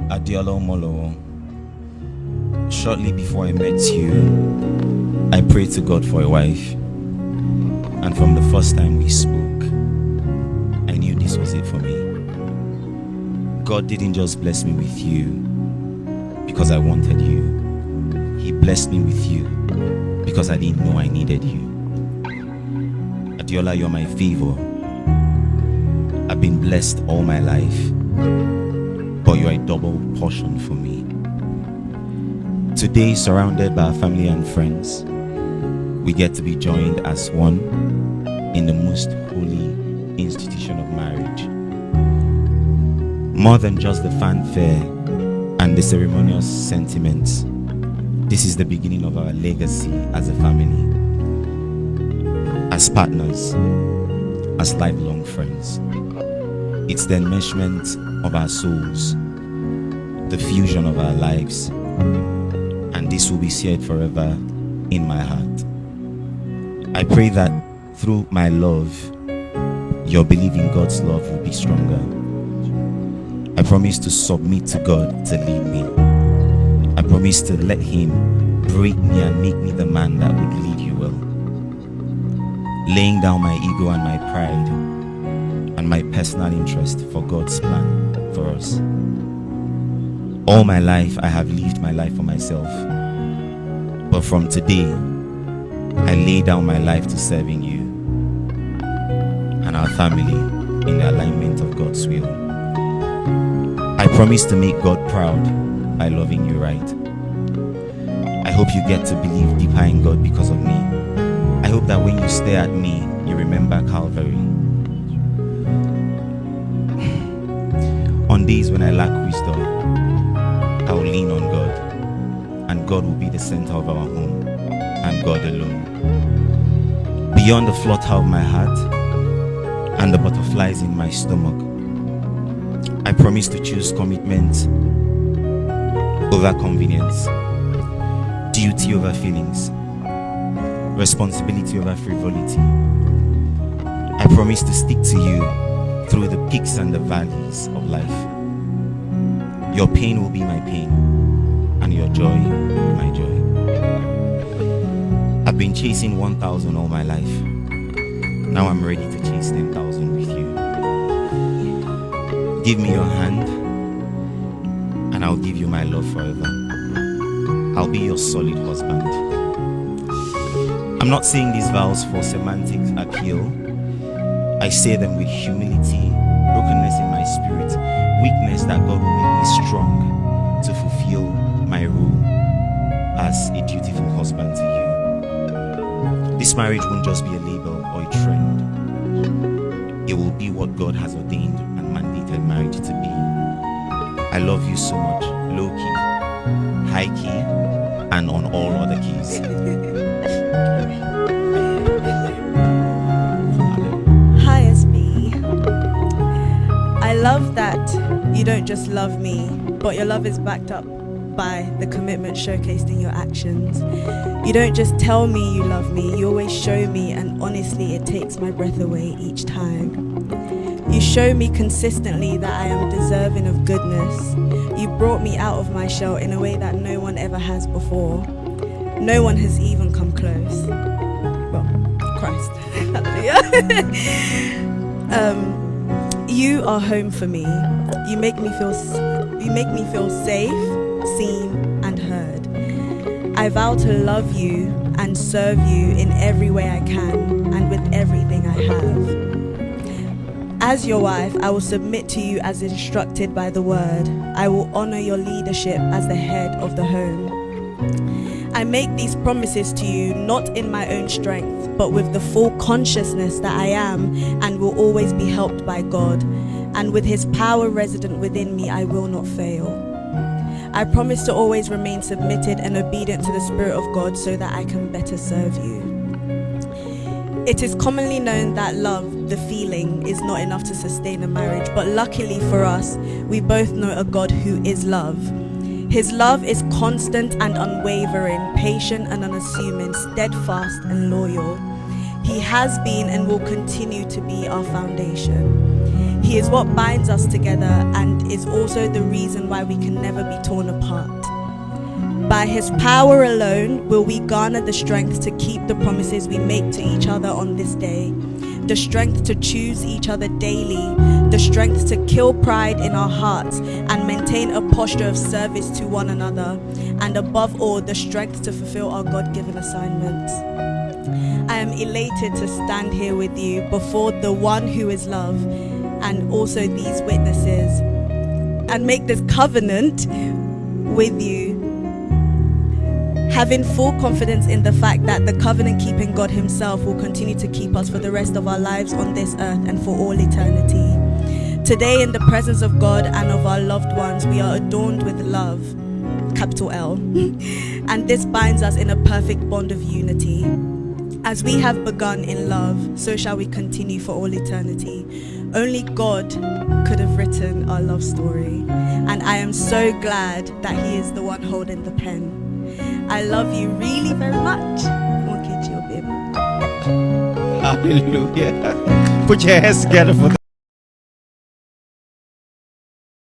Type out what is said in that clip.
Adiola Omolowo. Shortly before I met you, I prayed to God for a wife. And from the first time we spoke, I knew this was it for me. God didn't just bless me with you because I wanted you. He blessed me with you because I didn't know I needed you. Adiola, you're my favor. I've been blessed all my life, but you're a double portion for me. Today, surrounded by our family and friends, we get to be joined as one in the most holy institution of marriage. More than just the fanfare and the ceremonious sentiments, this is the beginning of our legacy as a family, as partners, as lifelong friends. It's the enmeshment of our souls, the fusion of our lives, and this will be seared forever in my heart. I pray that through my love, your belief in God's love will be stronger. I promise to submit to God to lead me. I promise to let Him break me and make me the man that would lead you well. Laying down my ego and my pride and my personal interest for God's plan for us. All my life, I have lived my life for myself. But from today, I lay down my life to serving you and our family in the alignment of God's will. I promise to make God proud by loving you right. I hope you get to believe deeper in God because of me. I hope that when you stare at me, you remember Calvary. On days when I lack wisdom, I will lean on God, and God will be the center of our home, and God alone. Beyond the flutter of my heart and the butterflies in my stomach, I promise to choose commitment over convenience, duty over feelings, responsibility over frivolity. I promise to stick to you through the peaks and the valleys of life. Your pain will be my pain, and your joy, my joy. I've been chasing 1,000 all my life. Now I'm ready to chase 10,000 with you. Give me your hand, and I'll give you my love forever. I'll be your solid husband. I'm not saying these vows for semantic appeal. I say them with humility, brokenness in my spirit, weakness that God will make me strong to fulfill my role as a dutiful husband to you. This marriage won't just be a label or a trend. It will be what God has ordained and mandated marriage to be. I love you so much, low key, high key, and on all other keys. Hi SB. I love that you don't just love me, but your love is backed up by the commitment showcased in your actions. You don't just tell me you love me, you always show me, and honestly it takes my breath away each time. You show me consistently that I am deserving of goodness. You brought me out of my shell in a way that no one ever has before. No one has even come close. Well, Christ. Hallelujah. You are home for me. You make me feel safe, seen, and heard. I vow to love you and serve you in every way I can and with everything I have. As your wife, I will submit to you as instructed by the word. I will honor your leadership as the head of the home. I make these promises to you not in my own strength, but with the full consciousness that I am and will always be helped by God. And with His power resident within me, I will not fail. I promise to always remain submitted and obedient to the Spirit of God so that I can better serve you. It is commonly known that love, the feeling, is not enough to sustain a marriage, but luckily for us, we both know a God who is love. His love is constant and unwavering, patient and unassuming, steadfast and loyal. He has been and will continue to be our foundation. He is what binds us together and is also the reason why we can never be torn apart. By his power alone will we garner the strength to keep the promises we make to each other on this day, the strength to choose each other daily, the strength to kill pride in our hearts and maintain a posture of service to one another, and above all, the strength to fulfill our God-given assignments. I am elated to stand here with you before the one who is love and also these witnesses and make this covenant with you, having full confidence in the fact that the covenant-keeping God himself will continue to keep us for the rest of our lives on this earth and for all eternity. Today, in the presence of God and of our loved ones, we are adorned with love, capital L, and this binds us in a perfect bond of unity. As we have begun in love, so shall we continue for all eternity. Only God could have written our love story, and I am so glad that he is the one holding the pen. I love you really very much. Hallelujah. Put your hands together for